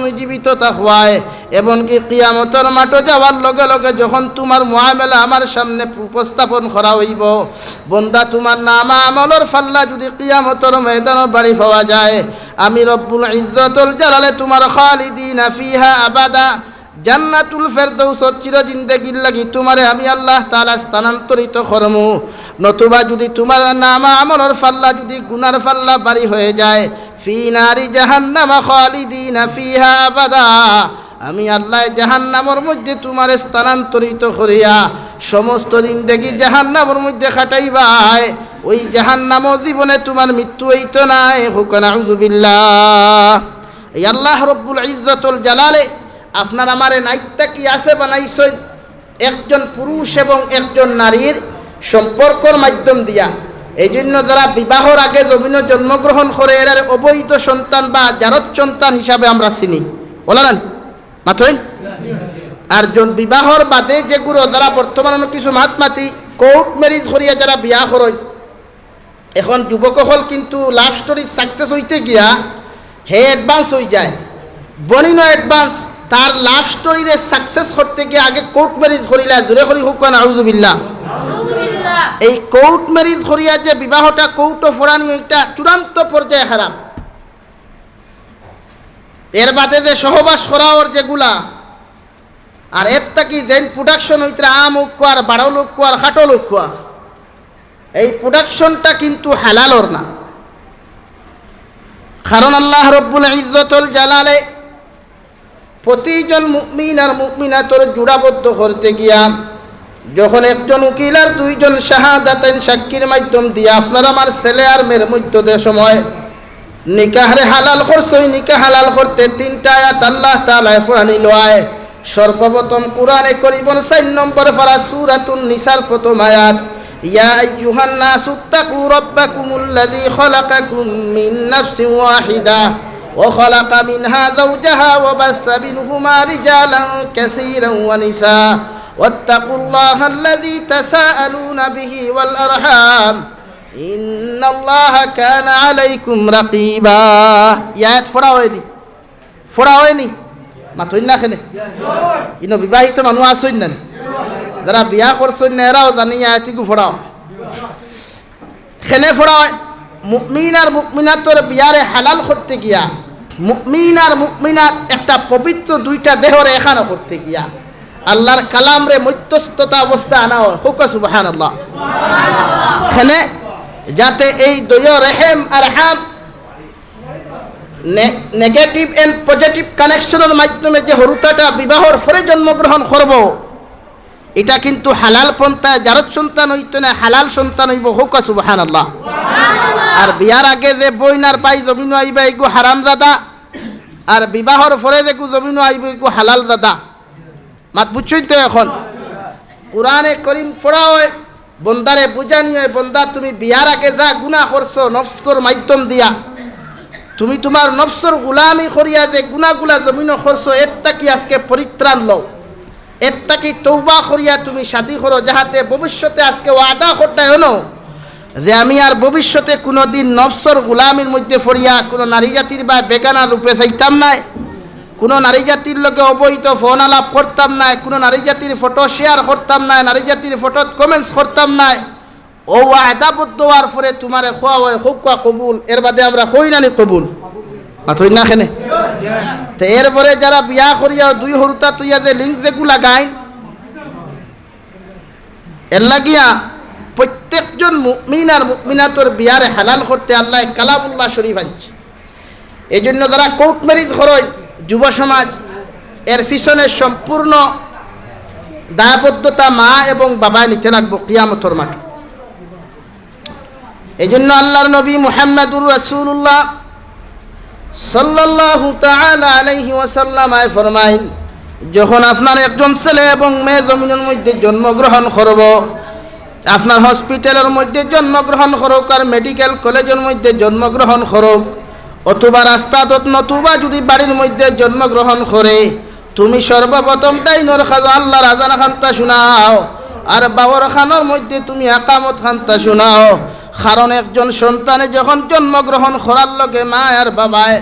তুমি জীবিত থাকবায়, এমনকি কিয়ামতের মাঠে যাওয়ার লগে লগে যখন তোমার মুআমালা আমার সামনে উপস্থাপন করা হইব, বন্দা তোমার নামা আমলের ফাল্লা যদি কিয়ামতের ময়দানে বাড়ি পাওয়া যায়, আমি রব্বুল ইজ্জতুল জালালে তোমার খালিদিনা ফিহা আবাদা জান্নাতুল ফেরদৌসত চির জিন্দেগির লাগি তোমারে আমি আল্লাহ তাআলা স্থানান্তরিত করমু। নতুবা যদি তোমার নামা আমলের ফাল্লা যদি গুনার ফাল্লা বাড়ি হয়ে যায়, ফি নারি জাহান্নামা খালিদিনা ফিহা আবাদা, আমি আল্লাহ জাহান্নামের মধ্যে তোমার স্থানান্তরিত করিয়া সমস্ত জিন্দেগি জাহান্নামের মধ্যে কাটাইবাই। ওই জাহান্নাম জীবনে তোমার মৃত্যু হইতো নাই। হুকানা আউযুবিল্লাহ। এই আল্লাহ রব্বুল ইজ্জতুল জালালে আপনার আমারে নাইত্যা কি আছে বানাইছেন একজন পুরুষ এবং একজন নারীর সম্পর্কর মাধ্যম দিয়া। এই জন্য যারা বিবাহর আগে জমিনে জন্মগ্রহণ করে এর অবৈধ সন্তান বা জারত সন্তান হিসাবে আমরা চিনি, বলেন মাথইন। আর বিবাহর বাদে যেগুলো যারা বর্তমানে কিছু মাতমাতি কোর্ট ম্যারেজ করিয়া যারা বিয়া করেন, এখন যুবকসকল কিন্তু লাভ স্টোরি সাকসেস হইতে গিয়া হে অ্যাডভান্স হয়ে যায়, বনিনো অ্যাডভান্স। তার লাভ স্টোরিরে সাকসেস করতে গিয়ে আগে কোর্ট ম্যারেজ করিলা, জোরে করি হোক না আউযুবিল্লাহ। এই কোর্ট ম্যারেজ করিয়া যে বিবাহটা কৌটো ফোরানি, এটা চূড়ান্ত পর্যায়ে হারাম। এর বাদে যে সহবাস করা ওর যেগুলা, আর এর থাকি যেন প্রোডাকশন হইতে আম ঐক্য আর বারো লক্ষ আর খাটো লক্ষ, এই প্রোডাকশনটা কিন্তু হালালর না। কারণ আল্লাহ রব্বুল ইজ্জতুল জালালে প্রতিজন মুমিন আর মুমিনাতর জোড়াবদ্ধ করতে গিয়া যখন একজন উকিল আর দুইজন শাহাদাতেন সাক্ষীর মাধ্যম দিয়ে আপনার আমার ছেলে আর মেয়ের মধ্যে সময় নিকাহরে হালাল করছে, ওই নিকাহ হালাল করতে তিনটা আয়াত আল্লাহ তাআলা ফুরানি লয়। সর্বপ্রথম কোরআনে কারীমের 4 নম্বর পারা সূরাতুন নিসার প্রথম আয়াত, ইয়া আইয়ুহান নাসু তাকু রাব্বাকুমুল্লাযী খালাকাকুম মিন নাফসিন ওয়াহিদা ওয়া খালাকা মিনহা যাওজাহা ওয়া বাসসা মিনহুমা রিজালান কাসীরান ওয়া নিসা ওয়াত্তাকুল্লাহাল্লাযী তাসাআলুনা বিহি ওয়াল আরহাম ইন্নাল্লাহা কানা আলাইকুম রাকিবা। ইয়াত ফোড়া হয়নি মাথইন না খেনে ইনো বিবাহিত মানুষ আসইন না, যারা বিয়া করছেন না এরাও জানি আয়াতিগু ফোড়াও খেনে ফোড়া। মুমিন আর মুমিনাতর বিয়ারে হালাল করতে গিয়া, মুমিন আর মুমিনাত একটা পবিত্র দুইটা দেহরে এখানো করতে গিয়া আল্লাহর কালাম রে মধ্যস্থতা অবস্থা আনা হয়। হুকা সুবহানাল্লাহ। খেনে যাতে এই দয় রেহেম আর হাম নেগেটিভ এন্ড পজিটিভ কানেকশনের মাধ্যমে যে হরুতাটা বিবাহর পরে জন্মগ্রহণ করব, এটা কিন্তু হালাল পন্থা জারত সন্তান হইতো না, হালাল সন্তান হইব। হুকা সুবহানাল্লাহ। আর বিয়ার আগে যে বইনার পাই জমিন আইবা এগু হারাম দাদা, আর বিবাহর পরে দেখু জমিন আইব এগু হালাল দাদা। মাত বুঝছই তো। এখন কোরআনে করিম পড়া হয়, বন্দারে বুঝানি হয়, বন্দা তুমি বিয়ার আগে যা গুনাহ করছো নফসর মাধ্যম দিয়া, তুমি তোমার নফসর গুলামি করিয়া যে গুনাহগুলা জমিন করছো, এরটা কি আজকে পরিত্রাণ লও, এরটা কি তওবা করিয়া তুমি শাদী করো, যাহাতে ভবিষ্যতে আজকে ওয়াদা করতে হলো যে আমি আর ভবিষ্যতে কোনোদিন নফসর গুলামির মধ্যে পড়িয়া কোনো নারী জাতির বা বেগানা রূপে চাইতাম নাই, কোনো নারী জাতির লোকে অবৈধ ফোন আলাপ করতাম না, কোনো নারী জাতির ফটো শেয়ার করতাম না, নারী জাতির ফটোত কমেন্টস করতাম না। ও আদাবদ্ধ হওয়ার পরে তোমার খোয়া হয় হুকা কবুল, এর বাদে আমরা কই নানি কবুল মাথই না খেনে। তো এরপরে যারা বিয়া করিয়া দুই হরুতা তুইয়া যে লিঙ্ক যেগুলা গাইন, এর লাগিয়া প্রত্যেকজন মুমিন আর মুমিনাতর বিয়ারে হালাল করতে আল্লাহ কালামুল্লাহ শরীফ আনছে। এই জন্য যারা কোর্ট ম্যারেজ করেন যুব সমাজ, এর পিছনে সম্পূর্ণ দায়বদ্ধতা মা এবং বাবা নিতে লাগবো কিয়ামতের মাঠে। এই জন্য আল্লাহর নবী মুহাম্মদুর রাসূলুল্লাহ সাল্লাল্লাহু তাআলা আলাইহি ওয়াসাল্লাম ফরমাইন, যখন আপনার একজন ছেলে এবং মেয়ে জমিনের মধ্যে জন্মগ্রহণ করব, আপনার হসপিটালের মধ্যে জন্মগ্রহণ করুক আর মেডিকেল কলেজের মধ্যে জন্মগ্রহণ করুক, অথবা রাস্তাত নতুবা যদি বাড়ির মধ্যে জন্মগ্রহণ করে, তুমি সর্বপ্রথম ডাইনর খাজা আল্লাহর আযান খানতা শোনাও, আর বাবর খানের মধ্যে তুমি আকামত খানতা শোনাও। কারণ একজন সন্তানে যখন জন্মগ্রহণ করার লগে মা আর বাবায়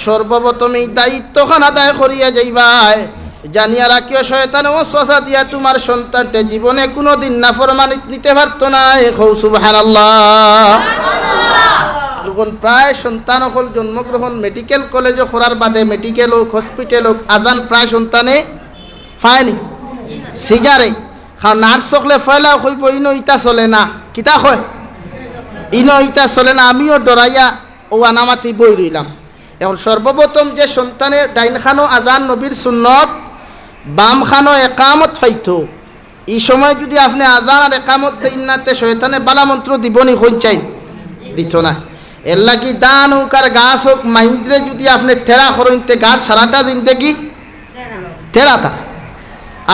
সর্বপ্রথম এই দায়িত্বখান আদায় করিয়া যাইবাই। জানিয়া রাখিও শয়তান ওয়াসওয়াসা দিয়া তোমার সন্তানকে জীবনে কোনোদিন নাফরমানি নিতে পারতো না। কও সুবহানাল্লাহ। এখন প্রায় সন্তান হল জন্মগ্রহণ মেডিকেল কলেজে করার বাদে মেডিকেল হোক হসপিটাল হোক আজান প্রায় সন্তানে পায়নি সিজারে খাও নার্স সকলে ফয়লাও কইব ইনো ইটা চলে না কিতা কয় ইনো ইটা চলে না। আমিও ডরাইয়া ও আনামাতি বই রইলাম। এখন সর্বপ্রথম যে সন্তানের ডাইন খানো আজান নবীর সুন্নত বাম খানো একামত ফাইতো এই সময় যদি আপনি আজান আর একামত দেন নাতে শয়তানে বালা মন্ত্র দিবনি হইন চাই দিত না। এর লাগি দান হোক আর গাছ হোক মাইন্দ্রে যদি আপনি ঠেরা করেনতে গাছ সারাটা দিন দেখি ঠেরা থাকে।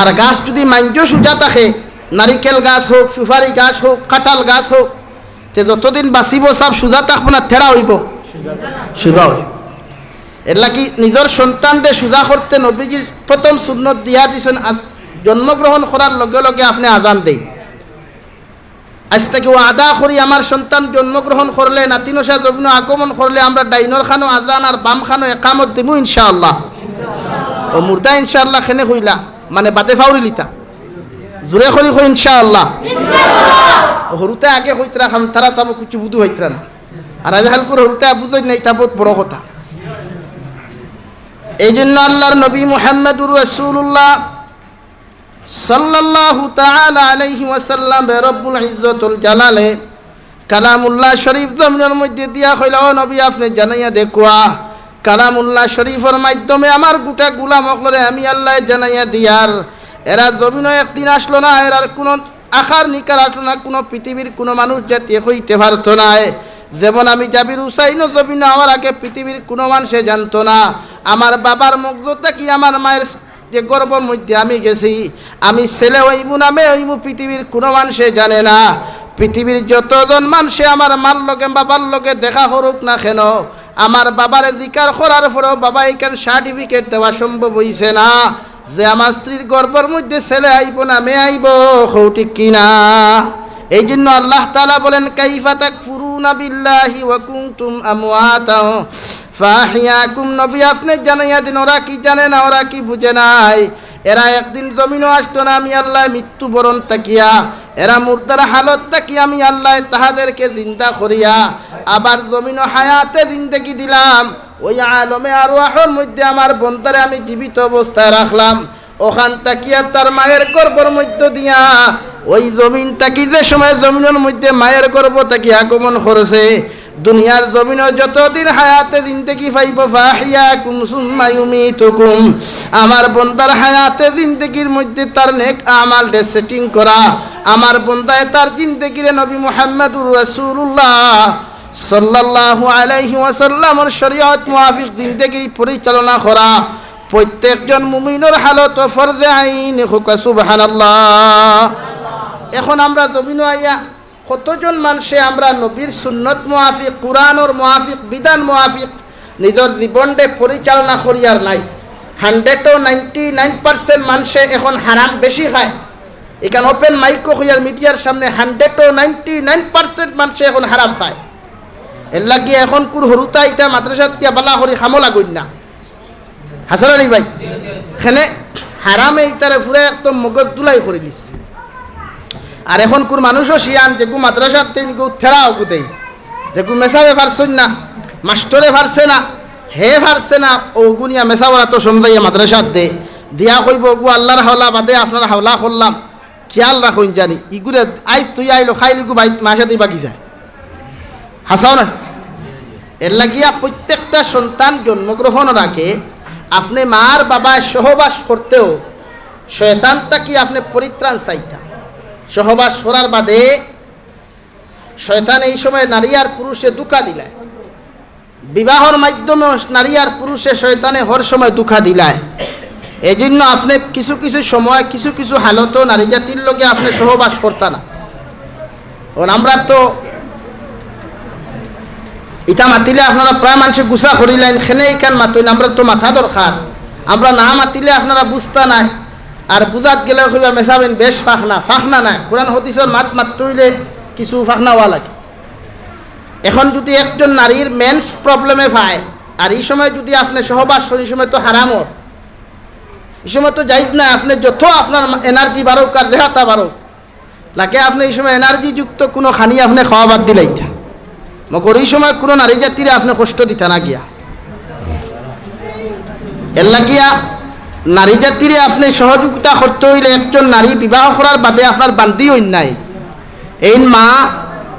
আর গাছ যদি মাইন্দ্র সোজা থাকে নারিকেল গাছ হোক সুপারি গাছ হোক কাঁঠাল গাছ হোক তে যতদিন বাঁচিব সব সোজা থাকবো না ঠেরা হইব সোজা হইব। এর লাগি নিজের সন্তানদের সোজা করতে নবীজির প্রথম সুন্নত দিয়া দিছেন জন্মগ্রহণ করার লগে লগে আপনি আজান দেই। আজ থেকে ও আদা করি আমার সন্তান জন্মগ্রহণ করলে নাতিনশা জমিন আগমন করলে আমরা ডাইনর খানো আজান আর বাম খানো একামত দিব ইনশাআল্লাহ। ও মুর্দা ইনশাআল্লাহ খেনে হইলা মানে বাদে ফাউরি লিতা জোরে করি কই ইনশাআল্লাহ। হরুতে আগে হইতরা খাম তারা তাবো কিছু বুধু হইতরা না আর আজ হাল করে হরুতে বুঝই নাই তা বহুত বড় কথা। এই জন্য আল্লাহর নবী মুহাম্মদুর রাসূলুল্লাহ সাল্লাল্লাহু তাআলা আলাইহি ওয়াসাল্লাম রব্বুল ইজ্জতুল জালালে কালামুল্লাহ শরীফ জমিনের মধ্যে দিয়া কইলা ও নবী আপনি জানাইয়া দেখুয়া কালামুল্লাহ শরীফের মাধ্যমে আমার গোটা গোলাম হকলে আমি আল্লাহ জানাইয়া দিয়ার এরা জমিনও একদিন আসলো না এর কোনো আকার নিকার আসলো না কোনো পৃথিবীর কোনো মানুষ জাতি হইতে পারতো না। যেমন আমি জাবির হুসাইনও জমিন আমার আগে পৃথিবীর কোনো মানুষে জানতো না। আমার বাবার মুগ্ধতা কি আমার মায়ের যে গর্বের মধ্যে আমি গেছি আমি ছেলে হইমু নামে হইমু পৃথিবীর কোনো মানুষে জানে না। পৃথিবীর যতজন মানুষে আমার মার লগে বাবার লগে দেখা করুক না কেন আমার বাবারে জিকার করার পরেও বাবা এখান সার্টিফিকেট দেওয়া সম্ভব হইছে না যে আমার স্ত্রীর গর্বের মধ্যে ছেলে আইব না মেয়ে আইব ঠিক কিনা। এই জন্য আল্লাহ তাআলা বলেন কাইফা তাকফুরুনা বিল্লাহি ওয়া কুনতুম আমওয়াতা ফাহিয়াকুম। নবী আপনি জানাইয়া দিন ওরা কি জানে না ওরা কি বুঝে নাই। এরা একদিন জমিনও আসতো না আমি আল্লাহ মৃত্যুবরণ তাকিয়া এরা মুর্দার হালত তাকিয়া আমি আল্লাহ তাহাদেরকে জিন্দা করিয়া আবার জমিনও হায়াতে জিন্দেগি দিলাম। ওই আলমে আরওয়াহের মধ্যে আমার বন্দারে আমি জীবিত অবস্থায় রাখলাম। ওখান তাকিয়া তার মায়ের গর্ভের মধ্যে দিয়া ওই জমিন তাকি যে সময় জমিনের মধ্যে মায়ের গর্ভ তাকি আগমন করেছে দুনিয়ার জমিনও যতদিন হায়াতে জিন্দেগি পাইব ফাহিয়াকুম সুম্মা ইউমিতুকুম আমার বন্দার হায়াতে জিন্দেগির মধ্যে তার নেক আমাল সেটিং করা আমার বন্দায় তার জিন্দেগিরে নবী মুহাম্মদুর রাসূলুল্লাহ সাল্লাল্লাহু আলাইহি ওয়াসাল্লামের শরীয়ত মুআফিক জিন্দেগি পরিচালনা করা প্রত্যেকজন মুমিনের হালত ফরজে আইন হোক সুবহানাল্লাহ। এখন আমরা জমিন আইয়া কতজন মানুষে আমরা নবীর সুন্নত মুআফিক কুরআনের মুআফিক বিধান মুআফিক নিজের জীবনকে পরিচালনা করিয়ার নাই। 199% মানুষে এখন হারাম বেশি খায়। এখানে ওপেন মাইকো হইয়ার মিডিয়ার সামনে 199% মানুষে এখন হারাম খায়। এর লাগি এখন কুর হরুতা ইটা মাদ্রাসাত কিয়া বালা করি খামলা গইন না হাসারানি ভাই খেলে হারামে ইতারে পুরো একদম মগজ দুলাই করে দিস। আর এখন কোন মানুষও শিয়ান যেগু মাদ্রাসার তিন গু থেরাও গুতেই যেগু মেসাবে পারছেন না মাস্টরে পারছে না হে পারছে না ও গুনিয়া মেসাওয়ারা তো সমজাইয়া মাদ্রাসার দে দিয়া কইব গু আল্লাহর হাওলা বাদে আপনার হাওলা করলাম খেয়াল রাখুন জানি ইগুরে আই তুই আইলো খাইলি গু ভাই মাসে তুই বাকি যায় হাসাও না। এর লাগিয়া প্রত্যেকটা সন্তান জন্মগ্রহণের আগে আপনি মার বাবায় সহবাস করতেও শয়তানটা কি আপনি পরিত্রাণ চাইতা। সহবাস করার বাদে শয়তান এই সময় নারী আর পুরুষে দুঃখা দিলায় বিবাহর মাধ্যমে নারী আর পুরুষে শয়তানে হর সময় দুঃখা দিলায়। এই জন্য আপনি কিছু কিছু সময় কিছু কিছু হালত নারী জাতির লোকে আপনি সহবাস করতা না। আমরা তো ইটা মাতিলে আপনারা প্রায় মানুষে গুছা করিলেন খেনে এইখান মাতইন আমরা তো মাথা দরকার আমরা না মাতিলে আপনারা বুঝতা নাই আর বুঝাত গেলে কইবা মেসাবেন বেশ ফাখনা নাই কোরআন হাদিসের মাত মাতইলে কিছু ফাখনা হওয়া লাগে। এখন যদি একজন নারীর মেন্স প্রবলেমে পায় আর এই সময় যদি আপনি সহবাস করেন এই সময় তো হারামও, এই সময় তো যাইজ না। আপনি যত আপনার এনার্জি বাড়ুক আর দেহাতা বাড়ুক লাগে, আপনি এই সময় এনার্জি যুক্ত কোনো খানি আপনি খাওয়া বাদ দিলাই থা, মগর এই সময় কোনো নারী জাতিরে আপনি কষ্ট দিতা না গিয়া। এর লাগিয়া নারী জাতিরে আপনি সহযোগিতা করতে হইলে একজন নারী বিবাহ করার বাদে আপনার বান্দি হইন নাই। এই মা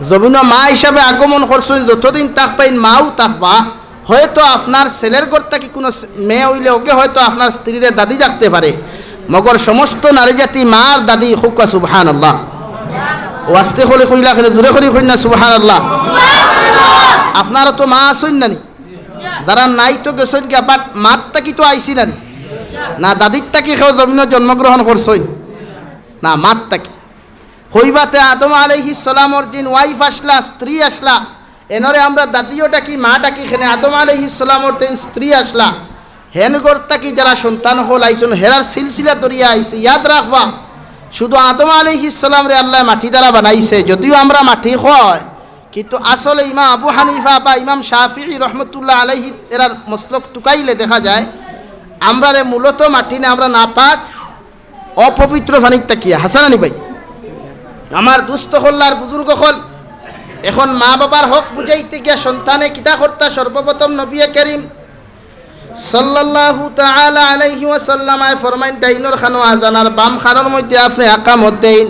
জমিন মা হিসাবে আগমন করছেন, যতদিন তাক পাইন মাও তাকবা। হয়তো আপনার ছেলের ঘর থেকে কোনো মেয়ে হইলে ওকে হয়তো আপনার স্ত্রীরে দাদি ডাকতে পারে, মগর সমস্ত নারী জাতি মার দাদি হুকা সুবহানাল্লাহ। ওয়াস্তে হলে কইলা খেলে দূরে করি কই না সুবহানাল্লাহ। আপনারও তো মা আসুন নানি, যারা নাই তো গেছেন কি, বাট মাত তাকি তো আইসি নানি না, দাদির তাকি কেউ জমিন জন্মগ্রহণ করছেন না, মাত তাকি হইবাতে আদম আলাইহিস সালামর যিন ওয়াইফ আসলা, স্ত্রী আসলা, এনরে আমরা দাদিও ডাকি মা ডাকি। এখানে আদম আলাইহিস সালামর তিন স্ত্রী আসলা, হেন গর্তা কি যারা সন্তান হল আইসন হেরার সিলসিলা দরিয়া আইছে। ইয়াদ রাখবা, শুধু আদম আলাইহিস সালাম রে আল্লাহ মাটি দ্বারা বানাইছে, যদিও আমরা মাটি হয়, কিন্তু আসলে ইমাম আবু হানিফা বা ইমাম শাফিঈ রহমতুল্লাহ আলাইহি এরার মসলক টুকাইলে দেখা যায় আমরা রে মূলত মাটি না, আমরা নাপাক অপবিত্র পানির তাকিয়া। হাসানানি ভাই, আমার দুস্থ হল্লার বুজুর্গ হল, এখন মা বাবার হক বুঝাইতে গিয়া সন্তানে কিতা কর্তা, সর্বপ্রথম নবী করিম সাল্লাল্লাহু তাআলা আলাইহি ওয়াসাল্লাম ফরমাইন ডাইনর খানো আজানার বাম খানোর মধ্যে আপনি আকামত দেন।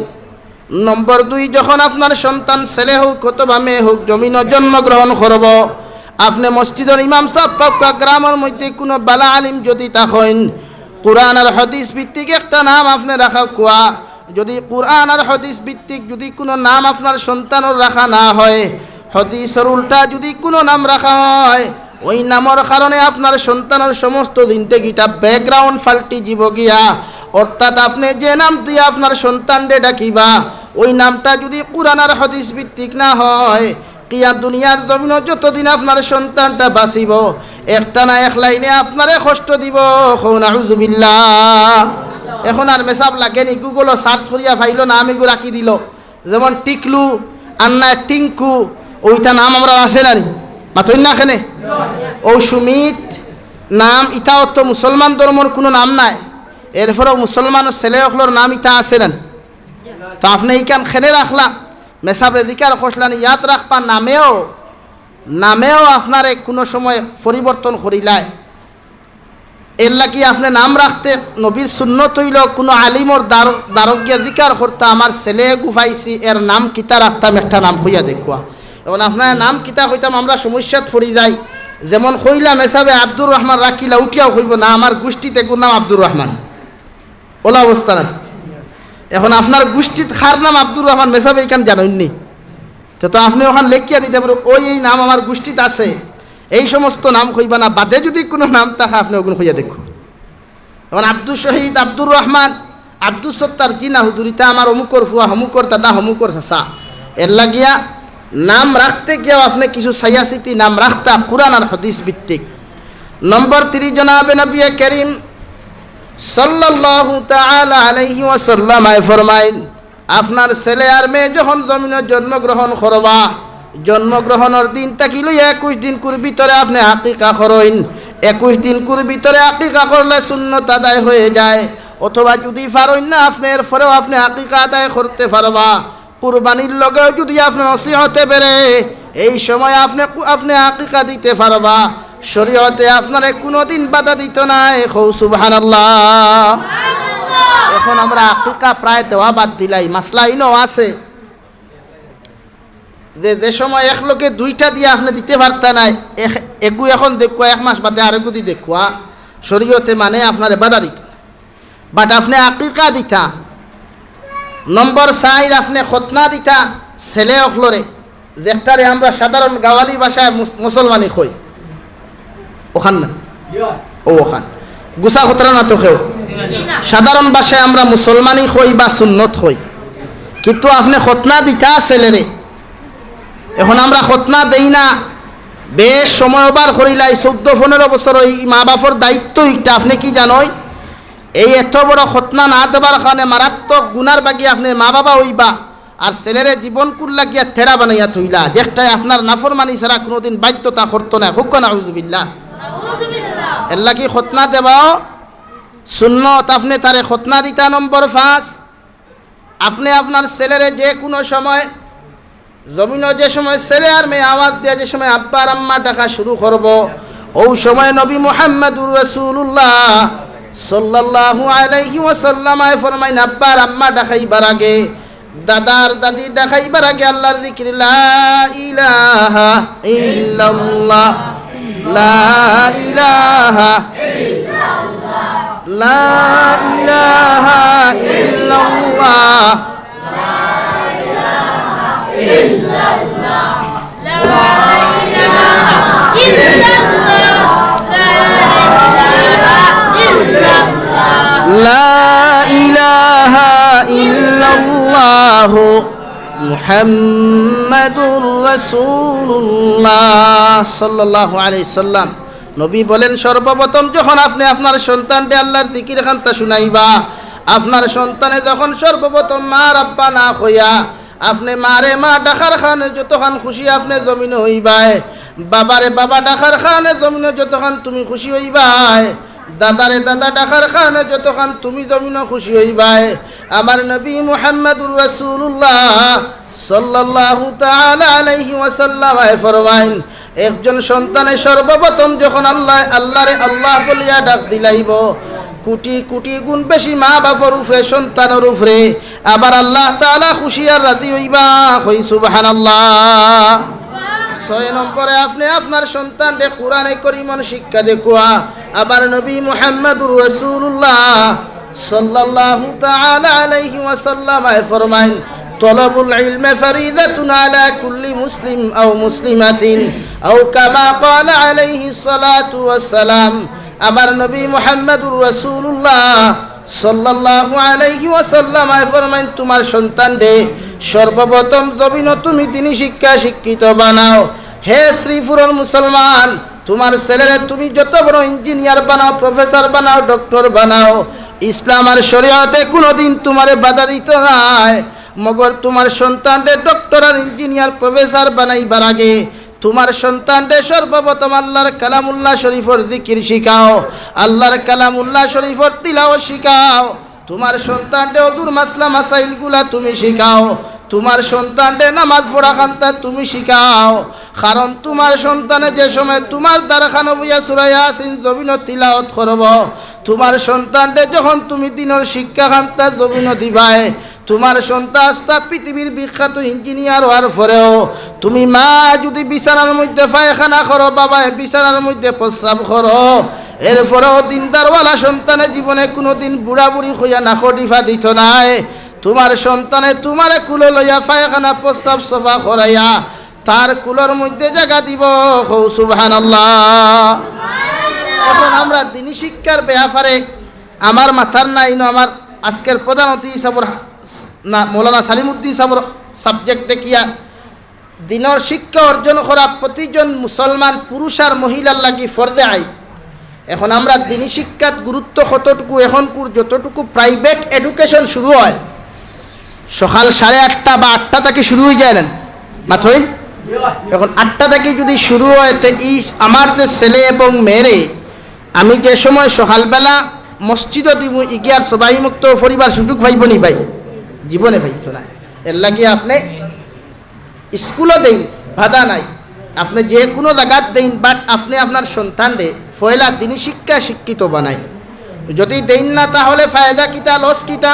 নম্বর 2, যখন আপনার সন্তান ছেলে হোক অথবা মেয়ে হোক জমিন জন্মগ্রহণ করব, আপনি মসজিদের ইমাম সাহেব পাক্কা গ্রামের মধ্যে কোনো বালা আলিম যদি থাকেন, কোরআন আর হাদিস ভিত্তিক একটা নাম আপনি রাখা কোয়া। যদি কোরআন আর হাদিস ভিত্তিক যদি কোনো নাম আপনার সন্তানের রাখা না হয়, হাদিসের উল্টা যদি কোনো নাম রাখা হয়, ওই নামের কারণে আপনার সন্তানের সমস্ত জিন্দেগিটা ব্যাকগ্রাউন্ড ফাল্টি জীব গিয়া। অর্থাৎ আপনি যে নাম দিয়ে আপনার সন্তানরে ডাকিবা, ওই নামটা যদি কোরআন আর হাদিস ভিত্তিক না হয়, কিয়া দুনিয়ার জমিন যতদিন আপনার সন্তানটা বাঁচিব, একটা না এক লাইনে আপনারে কষ্ট দিব। নাউযুবিল্লাহ। এখন আর মেসাব লাগেনি, গুগলও সার্চ করিয়া ফাইল না আমি রাখি দিল, যেমন টিকলু আন্না টিঙ্কু, ওইটা নাম আমরা আছে না মাতই না এখানে। ও সুমিত নাম ইটাও তো মুসলমান ধর্মর কোনো নাম নাই, এরপরেও মুসলমানের ছেলে অখলোর নাম ইটা আছে না, তো আপনি এইখান খেলে রাখলাম মেসাবরে দিকার খসলান ইয়াদ রাখবা। নামেও আপনারে কোনো সময় পরিবর্তন করিলায়, এর লাগি আপনি নাম রাখতে নবীর সুন্নত হইল কোনো আলিমর দারজ্ঞা দিকার করতে আমার ছেলে গুফাইছি এর নাম কিতা রাখতাম, একটা নাম হইয়া দেখুয়া। এখন আপনার নাম কিতা হইতাম আমরা সমস্যাত পড়ি যাই। যেমন কইলাম হিসাবে আব্দুর রহমান রাখিলা উঠিয়াও হইব না, আমার গোষ্ঠীতে কোন নাম আব্দুর রহমান, ওলা অবস্থা না। এখন আপনার গোষ্ঠীত খার নাম আব্দুর রহমান মেসাবে এইখান জানেননি, তো আপনি ওখানে লেখিয়া দিতে পারো ওই এই নাম আমার গোষ্ঠীতে আছে, এই সমস্ত নাম কইবা না। বাদে যদি কোনো নাম থাকে আপনি ওগুলো কইয়া দেখুন। এখন আব্দুল শহীদ, আব্দুর রহমান, আব্দুল সত্তার জিনা হুজুরিতা আমার অমুকর ফুয়া, হমুকর দাদা, হমুকর চাচা, এর লাগিয়া নাম রাখতে গিয়েও আপনি কিছু সাইয়াসিতি নাম রাখতা কুরআন আর হাদিস ভিত্তিক। নম্বর 3, জনাবে নবী করিম সাল্লাল্লাহু তাআলা আলাইহি ওয়াসাল্লাম ফরমাইন, আপনার ছেলে আর মেয়ে যখন জমিনে জন্মগ্রহণ করবা, জন্মগ্রহণের দিন তাকিল 21 দিন কুর ভিতরে আপনি আকিকা করেন। 21 দিন কুর ভিতরে আকিকা করলে সুন্নত আদায় হয়ে যায়, অথবা যদি পারেন না আপনি এরপরেও আপনি আকিকা আদায় করতে পারবা। কুরবানির লগেও যদি আপনি নসিহতে বেরে এই সময় আপনি আকিকা দিতে পারবা। শরীয়তে আপনারে কোনোদিন বাধা দিত না। সুবহানাল্লাহ। এখন আমরা আকিকা প্রায় দেওয়া বাদ দিলাই, মাসলা ইনো আছে যে সময় এক লোকে 2টা দিয়ে আপনি দিতে পারতা নাই, একু এখন দেখুয়া 1 মাস বাদে আরেকু দি দেখুয়া, শরীয়তে মানে আপনারে বাধা দিত, বাট আপনি আকিকা দিতা। নম্বর 4, আপনি খতনা দিতা ছেলে অখলরে, যেটারে আমরা সাধারণ গাওয়ালি ভাষায় মুসলমানি কই, ওখান না ওখান গুসা খতরা না তো কেউ, সাধারণ ভাষায় আমরা মুসলমানি কই বা সুন্নত কই, কিন্তু আপনি খতনা দিতা ছেলেরে। এখন আমরা খতনা দেই না, বেশ সময় বার করিলাই 14-15 বছর ওই মা বাপর দায়িত্ব এটা। আপনি কি জানোই এই এত বড় খতনা না দেবার কারণে মারাত্মক গুনার বাকি আপনি মা বাবা হইবা, আর ছেলেরে জীবন কুল্লা গিয়া থেরা বানাইয়া থইলা, যেটাই আপনার নাফরমানি ছাড়া কোনোদিন বাধ্যতা করতো না। হুক নাউযুবিল্লাহ। এর লাগি খতনা দেবাও সুন্নত। আপনি তারে খতনা দিতা নম্বর 5। আপনি আপনার ছেলেরে যে কোনো সময় জমিনও যে সময় ছেলে আর মেয়ে আওয়াজ দিয়ে যে সময় আব্বা আর আম্মা ডাকা শুরু করব, ওই সময় নবী মুহাম্মদুর রাসূলুল্লাহ সাল্লাল্লাহু আলাইহি ওয়াসাল্লাম ফরমাইন আব্বা আর আম্মা ডাকাইবার আগে, দাদার দাদি ডাকাইবার আগে আল্লাহর জিকির লা ইলাহা ইল্লাল্লাহ, লা ইলাহা ইল্লাল্লাহ, লা ইলাহা ইল্লাল্লাহ, লা ইলাহা ইল্লাল্লাহ মুহাম্মাদুর রাসূলুল্লাহ সাল্লাল্লাহু আলাইহি সাল্লাম। নবী বলেন সর্বপ্রথম যখন আপনি আপনার সন্তানকে আল্লাহর জিকির খানতা শুনাইবা, আপনার সন্তানে যখন সর্বপ্রথম মা রাব্বা না হইয়া আপনি মারে মা ডাকার খানে যতক্ষণ খুশি আপনি জমিন হইবাই, বাবারে বাবা ডাকার খানে জমিন যতক্ষণ তুমি খুশি হইবাই, দাদারে দাদা ডাকার খানে যতক্ষণ তুমি জমিন খুশি হইবাই। আমার নবী মুহাম্মদুর রাসূলুল্লাহ সাল্লাল্লাহু তাআলা আলাইহি ওয়াসাল্লাম ফরমাইন, একজন সন্তানে সর্বপ্রথম যখন আল্লাহরে আল্লাহ বলিয়া ডাক দিলাইব, কোটি কোটি গুণ বেশি মা বাবার উপরে সন্তানের উপরে আবার আল্লাহ তাআলা খুশি আর রাজি হইবা, কই সুবহানাল্লাহ। 6 নম্বরে আপনি আপনার সন্তানকে কোরআনে কারীমন শিক্ষা দেখুয়া। আবার নবী মুহাম্মদুর রাসূলুল্লাহ সাল্লাল্লাহু তাআলা আলাইহি ওয়াসাল্লাম ফরমাইন, তলবুল ইলমি ফরিদাতুন আলা কুল্লি মুসলিম আও মুসলিমাতিন আও কামা ক্বালা আলাইহি সালাতু ওয়াসসালাম। আমার নবী মুহাম্মদুর রাসূলুল্লাহ সাল্লাল্লাহু আলাইহি ওয়াসাল্লাম ফরমাইন, তোমার সন্তানকে সর্বপ্রথম জমিন তুমি দিনী শিক্ষা শিক্ষিত বানাও। হে শ্রীপুরের মুসলমান, তোমার ছেলেরে তুমি যত বড় ইঞ্জিনিয়ার বানাও, প্রফেসর বানাও, ডক্টর বানাও, ইসলাম আর শরীয়তে কোনোদিন তোমারে বাধা দিত নাই। মগর তোমার সন্তানকে ডক্টর আর ইঞ্জিনিয়ার প্রফেসর বানাইবার আগে তোমার সন্তানকে সর্বপ্রথম আল্লাহর কালামুল্লাহ শরীফের জিকির শিখাও, আল্লাহর কালামুল্লাহ শরীফের তিলাওয়াত শিখাও। তোমার সন্তানকে ওযুর মাসলা মাসাইলগুলা তুমি শিখাও, তোমার সন্তানকে নামাজ পড়া খানতা তুমি শিখাও। কারণ তোমার সন্তানে যে সময় তোমার দ্বারখানো বইয়া সূরা ইয়াসিন জবিন তিলাওয়াত করব, তোমার সন্তানকে যখন তুমি দিনের শিক্ষা খানতা জবিন দিবাই, তোমার সন্তান আস্তা পৃথিবীর বিখ্যাত ইঞ্জিনিয়ার হওয়ার পরেও তুমি মা যদি বিছানার মধ্যে পায়খানা করো, বাবা বিছানার মধ্যে প্রস্রাব করো, এরপরেও দিনদারওয়ালা সন্তানের জীবনে কোনোদিন বুড়া বুড়ি হইয়া নাকডিফা দিত নাই। তোমার সন্তানে তোমারে কুলো লইয়া পায়খানা প্রস্রাব সফা করাইয়া তার কুলোর মধ্যে জায়গা দিব, হৌ সুবহানাল্লাহ। এখন আমরা দিনী শিক্ষার ব্যাপারে আমার মাথার নাই ন, আমার আজকের প্রধান অতিথি হিসাবর না মৌলানা সালিমউদ্দিন সাহেবের সাবজেক্ট দেখিয়া দিনের শিক্ষা অর্জন করা প্রতিজন মুসলমান পুরুষ আর মহিলার লাগি ফরজে আইন। এখন আমরা দিনী শিক্ষার গুরুত্ব কতটুকু, এখন যতটুকু প্রাইভেট এডুকেশন শুরু হয় সকাল 8:30 বা 8টা থেকে শুরু হয়ে যায় না মাথই, এখন 8টা থেকে যদি শুরু হয় তো এই আমার যে ছেলে এবং মেয়েরে আমি যে সময় সকালবেলা মসজিদও দিব ইগিয়ার সবাই মুক্ত পরিবার সুযোগ পাইব নি ভাই, জীবনে পাইত না। এর লাগে আপনি স্কুলও দেন বাধা নাই, আপনি যে কোনো জায়গাত দেন, বাট আপনি আপনার সন্তানরে পয়লা দিনী শিক্ষা শিক্ষিত বানাই। যদি দেন না তাহলে ফায়দা কিতা লস কিতা?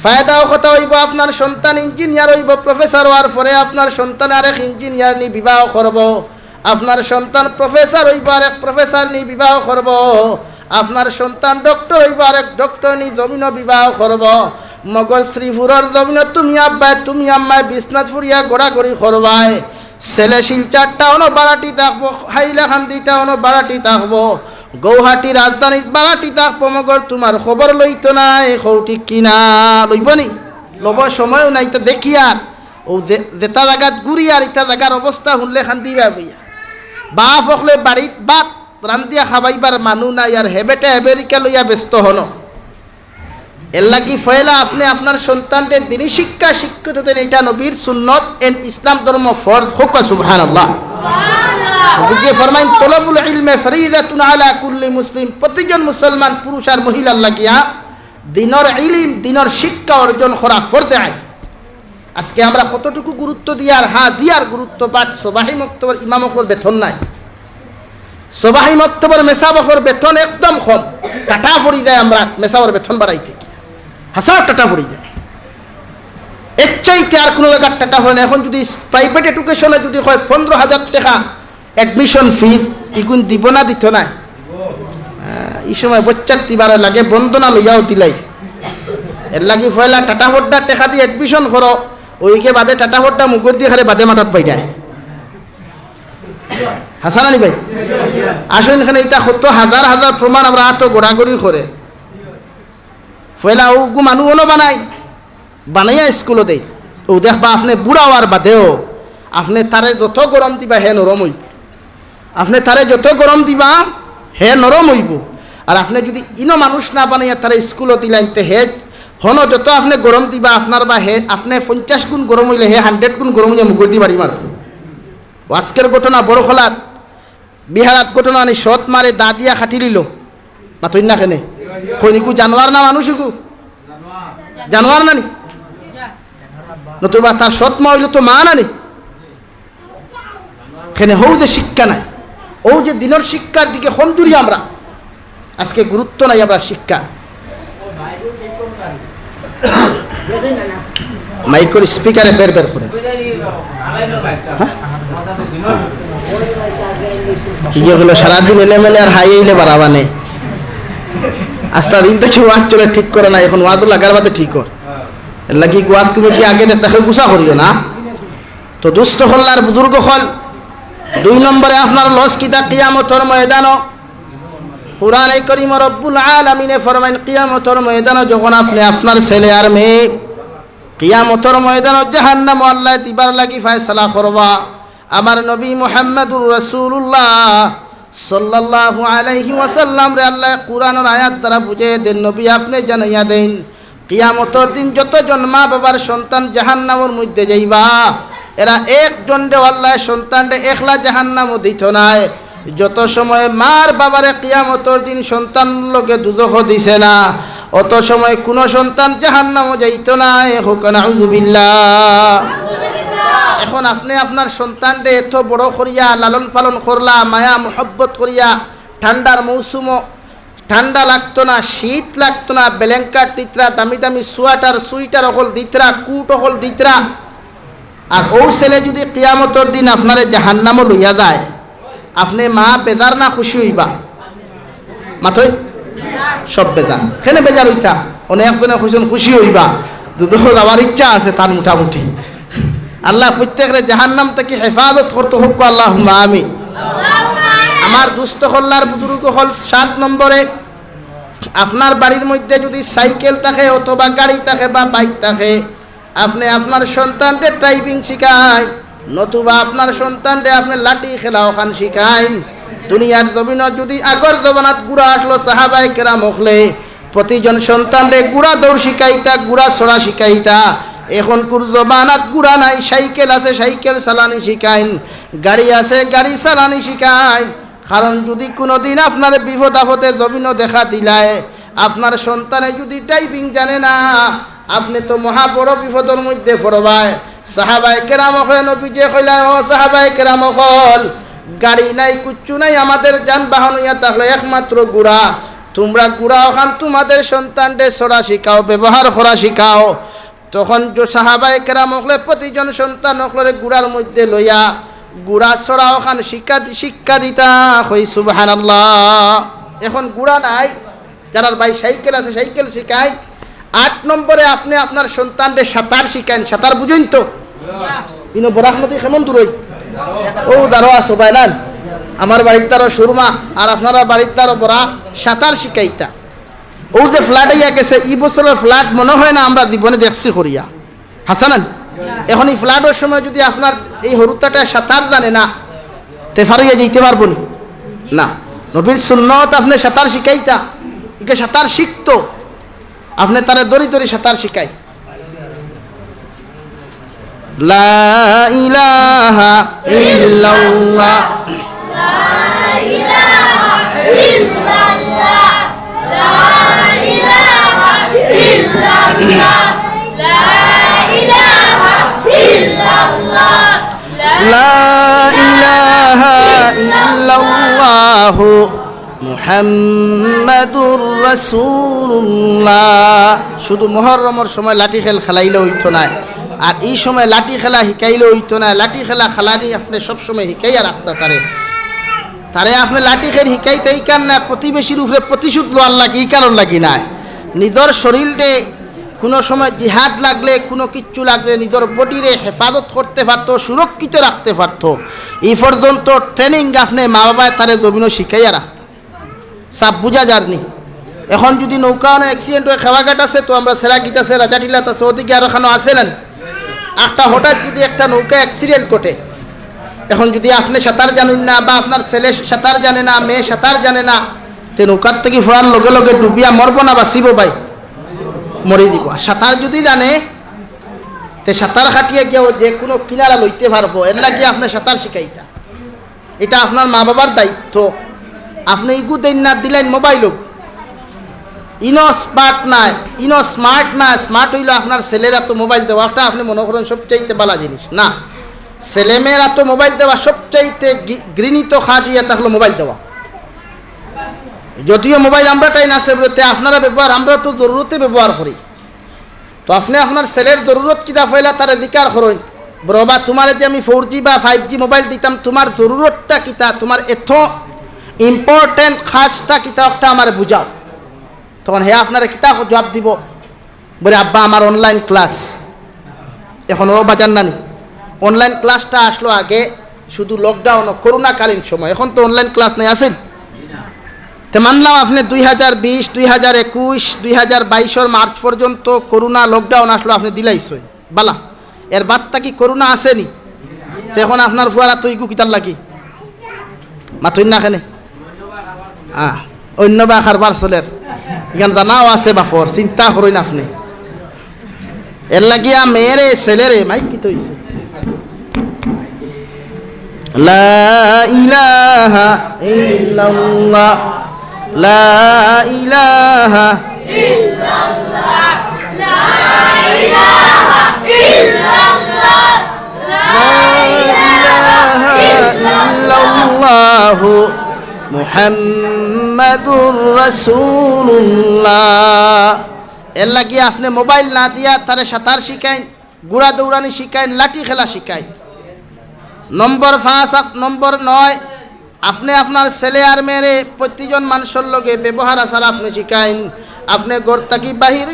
ফায়দাও কথা হইব আপনার সন্তান ইঞ্জিনিয়ার হইব, প্রফেসর হওয়ার পরে আপনার সন্তান আরেক ইঞ্জিনিয়ার নি বিবাহ করব, আপনার সন্তান প্রফেসর হইব আরেক প্রফেসর নি বিবাহ করব, আপনার সন্তান ডক্টর হইব আরেক ডক্টর নি জমিন বিবাহ করব। মগর শ্রীপুরের জমিন তুমি আব্বাই তুমি আম্মায় বিশ্বনাথ ফুরিয়া গোড়াগড়ি করবাই, ছেলে শিলচারটা অন বারাটি থাকবো, হাইলাকান্দিটা অন বারাটি থাকবো, গৌহাটি রাজধানী বারাটি থাকবো। মগর তোমার খবর লইতো নাই, ঠিক কিনা? লইব নি? লব সময়ও নাই তো দেখি আর ও যেটা জায়গাত ঘুরি আর ইটা জায়গার অবস্থা শুনলে খান্দিবা বইয়া বাপ হকলে বাড়িত বাত রান্দিয়া খাবাইবার মানুষ নাই আর হেবেটে আমেরিকা লইয়া ব্যস্ত হন। এর লাগি ফয়লা আপনি আপনার সন্তানকে দিনী শিক্ষা শিক্ষিত দেন, এটা নবীর সুন্নত এন ইসলাম ধর্ম ফরজ হোক। সুবহানাল্লাহ। নবীজি ফরমাইন তলবুল ইলমে ফরিদাতুন আলা কুল্লি মুসলিম, প্রতিজন মুসলমান পুরুষ আর মহিলার লাগিয়া দিনের ইলম দিনের শিক্ষা অর্জন করা ফরজে আইন। আজকে আমরা কতটুকু গুরুত্ব দিয়ার দিয়ার গুরুত্ব পাঠ সবাহি মক্তবর ইমামকর বেতন নাই, সবাহি মক্তবর মেসাবকর বেতন একদম কম, টাটা পড়ি যায় আমরা মেসাবর বেতন বাড়াইতে হাজার টাটা পড়ি যায়, এর চাইতে আর কোনো জায়গার টাকা হয় না। এখন যদি প্রাইভেট এডুকেশনে যদি হয় 15,000 টাকা অ্যাডমিশন ফি, ইগুন দিব না দিত না, এই সময় বচ্চার তিবারে লাগে বন্দনা লইয়াও দিলাই, এর লাগি ফয়লা টাটা ফোড্ডা টাকা দিয়ে অ্যাডমিশন করো, ওইকে বাদে টাটা ফোড্ডা মুগর দিয়ে খারে বাদে মাথাত পাই যায়। হাসান আলী ভাই আসুন এখানে, এটা কত হাজার হাজার প্রমাণ আমরা আতো গোড়াগড়ি করে ফয়লা ও মানুষও বানাই বানাইয়া স্কুলে দেয়। ও দেখবা আপনি বুড়া হওয়ার বাদেও আপনি তারে যত গরম দিবা হে নরম হইব, আপনি তারে যত গরম দিবা হে নরম হইব। আর আপনি যদি ইনো মানুষ না বানাইয়া তারা স্কুলে দিলাইতে হে হন যত আপনি গরম দিবা আপনার বা হে আপনি 50 গুণ গরম হইলে হে 100 গুণ গরম হইয়া মুগুর দি বাড়ি মার। আজকের ঘটনা বড় খোলাত বিহারাত ঘটনা আনি সৎ মারে দা দিয়া খাটি লিল মাথই না কেনে কইনিকু জানোয়ার না মানুষকু জানোয়ার নানি নতুবা তার সৎ মা হইল তো মা নানি, এখানে হৌ যে শিক্ষা নাই, ও যে দিনের শিক্ষার দিকে কমজুরি আমরা আজকে গুরুত্ব নাই আমরা শিক্ষা। মাইকের স্পিকারে বের বের করে কি হলো সারাদিন এলেমেলে আর হাই এলে বাড়াবা নেই, আস্তা দিন থেকে ওয়াজ চলে ঠিক করে না, এখন ওয়াজ লাগার বাদে ঠিক কর এর লাগি ওয়াজ তুমি কি আগে তাকে গুছা করিও না। তো দুস্থ হল আর বুজুর্গ হল 2 নম্বরে আপনার লস কিতা কিয়ামতর ময়দানও কুরআনে কারীম রব্বুল আলামিনে ফরমাইন কিয়ামতর ময়দানে যখন আপনি আপনার ছেলে আর মেয়ে কিয়ামতর ময়দানে জাহান্নাম আল্লাহ দিবার লাগি ফয়সালা করবা, আমার নবী মুহাম্মদুর রাসূলুল্লাহ সাল্লাল্লাহু আলাইহি ওয়াসাল্লাম রে আল্লাহ কুরআনের আয়াত দ্বারা বুঝিয়ে দেন, নবী আপনি জানাইয়া দেন কিয়ামতর দিন যতজন মা বাবার সন্তান জাহান্নামের মধ্যে যাইবা এরা একজন রে আল্লাহ সন্তান রে একলা জাহান্নামও দিত নাই, যত সময় মার বাবারে কিয়ামতর দিন সন্তান লোকে দুজখ দিছে না অত সময় কোন সন্তান জাহান্নামও যাইত না। হোক নাউযুবিল্লাহ। এখন আপনি আপনার সন্তানরে এত বড় করিয়া লালন পালন করলা, মায়া মোহব্বত করিয়া, ঠান্ডার মৌসুম ঠান্ডা লাগতো না, শীত লাগতো না, ব্ল্যাঙ্কেট দিতরা, দামি দামি সুইটার অকল দিতরা, কুট অকল দিতরা, আর ও ছেলে যদি কিয়ামতর দিন আপনারে জাহান্নামও লইয়া যায় আপনি মা বেজার না খুশি হইবা? মাথই সব বেজার, কেন বেজার হইতা? অনেকজনে খুশি হইবা, দুদখ যাওয়ার ইচ্ছা আছে তার মোটামুটি। আল্লাহ প্রত্যেকরে জাহান্নাম থেকে হেফাজত করতে হোক আল্লাহুম্মা আমিন। আমার দুস্থ হল্লার বুজুর্গ হল 7 নম্বরে আপনার বাড়ির মধ্যে যদি সাইকেল থাকে অথবা গাড়ি থাকে বা বাইক থাকে আপনি আপনার সন্তানকে ড্রাইভিং শিখায়, নতুবা আপনার সন্তানকে আপনি লাঠি খেলা ওখান শিখায়। দুনিয়ার জমিনত যদি আগর জমানাত গুড়া আসলো সাহাবায়ে কেরাম হলে প্রতিজন সন্তানরে গুড়া দৌড় শিখাইতা, গুড়া ছড়া শিখাইতা। এখন কোন জমানাত গুড়া নাই, সাইকেল আছে সাইকেল চালানি শিখাইন, গাড়ি আছে গাড়ি চালানি শিখাইন। কারণ যদি কোনোদিন আপনার বিপদ আপদে জমিন দেখা দিলায় আপনার সন্তানে যদি ড্রাইভিং জানে না আপনি তো মহা বড় বিপদের মধ্যে পড়বায়। সাহাবায়ে কেরাম নবীজি কইলেন, ও সাহাবায়ে কেরাম হল গাড়ি নাই কুচ্ছু নাই, আমাদের যানবাহন ইয়া থাকলে একমাত্র গুড়া। তোমরা গুড়া ওখান তোমাদের সন্তানদের ছড়া শিখাও, ব্যবহার করা শিখাও। তখন সাহাবায়ে কেরাম হলে প্রতিজন সন্তান হলে গুড়ার মধ্যে লইয়া গুড়া ছড়া ওখান শিক্ষা দিতা। হই সুবহানাল্লাহ। এখন গুড়া নাই, যারা ভাই সাইকেল আছে সাইকেল শিখায়। 8 নম্বরে আপনি আপনার সন্তানদের সাঁতার শিখান। সাঁতার বুঝেন তো? ইনো বরাকমতি কেমন দূর হই ও দাঁড়ো আছো বাইলান, আমার বাড়ির তারও সুরমা আর আপনারা বাড়ির তারও বরা সাঁতার শিখাইতা। ও যে ফ্ল্যাট আইয়া গেছে এই বছরের ফ্ল্যাট মনে হয় না আমরা জীবনে দেখছি করিয়া হাসানান। এখন এই ফ্ল্যাটের সময় যদি আপনার এই হরুতাটা সাঁতার জানে না তে ফারিয়া যেতে পারবো না। নবীর সুন্নত আপনি সাঁতার শিখাইতা, একে সাঁতার শিখতো, আপনি তারা দড়ি দড়ি সাঁতার শিখাই। লা ইলাহা ইল্লাল্লাহ লা ইলাহা ইল্লাল্লাহ মুহাম্মাদুর রাসূলুল্লাহ। শুধু মুহররমের সময় লাঠি খেল খেলাইলে হইতো না, আর এই সময় লাঠি খেলা শিকাইলে হইতো না। লাঠি খেলা খেলানি আপনি সবসময় শিকাইয়া রাখতে তারে আপনি লাঠি খেল শিকাইতে এই কারণ না প্রতিবেশীর উপরে প্রতিশোধ লোয়ার লাগে, এই কারণ লাগি না। নিজের শরীরে কোনো সময় জিহাদ লাগলে, কোনো কিচ্ছু লাগলে নিজের বডিরে হেফাজত করতে পারতো, সুরক্ষিত রাখতে পারতো। এই পর্যন্ত ট্রেনিং আপনি মা বাবায় তারে জমিনও শিখাইয়া রাখত, সাপ বুঝা যারনি। এখন যদি নৌকা অ্যাক্সিডেন্ট হয়ে খাওয়াঘাট আছে, তো আমরা সেরাকিট আছে, রাজাটিলাত আছে, ওদিকে আর এখানে আসে না। একটা হঠাৎ যদি একটা নৌকা অ্যাক্সিডেন্ট ঘটে, এখন যদি আপনি সাঁতার জানেন না, বা আপনার ছেলে সাঁতার জানে না, মেয়ে সাঁতার জানে না, তো নৌকার থেকে ফোড়ার লগে লগে ডুবিয়া মরবো না বাঁচিব ভাই? মরে দিব। আর সাঁতার যদি জানে, তে সাঁতার খাটিয়ে গিয়েও যে কোনো কিনারা লইতে পারবো, এর লাগে আপনি সাঁতার শিখাইতা। এটা আপনার মা বাবার দায়িত্ব। আপনি ইগু দেন না দিলেন মোবাইল, ইনো স্মার্ট নাই, ইনো স্মার্ট না। স্মার্ট হইলে আপনার ছেলেরা তো মোবাইল দেওয়াটা আপনি মনে করেন সবচাইতে ভালো জিনিস না। ছেলেমেয়েরা তো মোবাইল দেওয়া সবচাইতে ঘৃণিত কাজ ইয়া থাকলো মোবাইল দেওয়া। যদিও মোবাইল আমরা টাই না সেবতে আপনারা ব্যবহার, আমরা তো জরুরতে ব্যবহার করি। তো আপনি আপনার ছেলের জরুরত কিতা ফেলা তার অধিকার করেন, বাবা তোমার যে আমি 4G বা 5G মোবাইল দিতাম, তোমার জরুরতটা কিতা, তোমার এত ইম্পর্টেন্ট খাসটা কিতা একটা আমার বুঝাও। তখন হে আপনারা কিতা জবাব দিব, বলে আব্বা আমার অনলাইন ক্লাস। এখন ও বাজার নানি অনলাইন ক্লাসটা আসলো আগে শুধু লকডাউন করোনাকালীন সময়, এখন তো অনলাইন ক্লাস নেই আসেন। তো মানলাম আপনি 2020, 2021, 2022 মার্চ পর্যন্ত করোনা লকডাউন আসলো, আপনি দিলাইছই বালা। এর বাদটা কি করোনা আসেনি? তো এখন আপনার ফুয়ারা তো ইগু কিতার লাগি মাতুন না খেনে অন্য বা খারবার চলের এখানে জানাও আছে বাপর, চিন্তা করেন আপনি। এর লাগিয়া মেয়েরে ছেলেরে মাইক কি তৈছে লা ইলাহা ইল্লাল্লাহ লা ইলাহা ইল্লাল্লাহ লা ইলাহা ইল্লাল্লাহ লা ইলাহা ইল্লাল্লাহ মুহাম্মাদুর রাসূলুল্লাহ। এর লাগি আপনি মোবাইল না দিয়া তারে সাঁতার শিখাইন, গুড়া দৌড়ানি শিখাইন, লাঠি খেলা শিখাইন। নম্বর 5 নম্বর 9 আপনি আপনার ছেলে আর মেয়েরে প্রতিজন মানুষের লগে ব্যবহার আচার আপনি শিখাইন। আপনি ঘর থাকি বাহির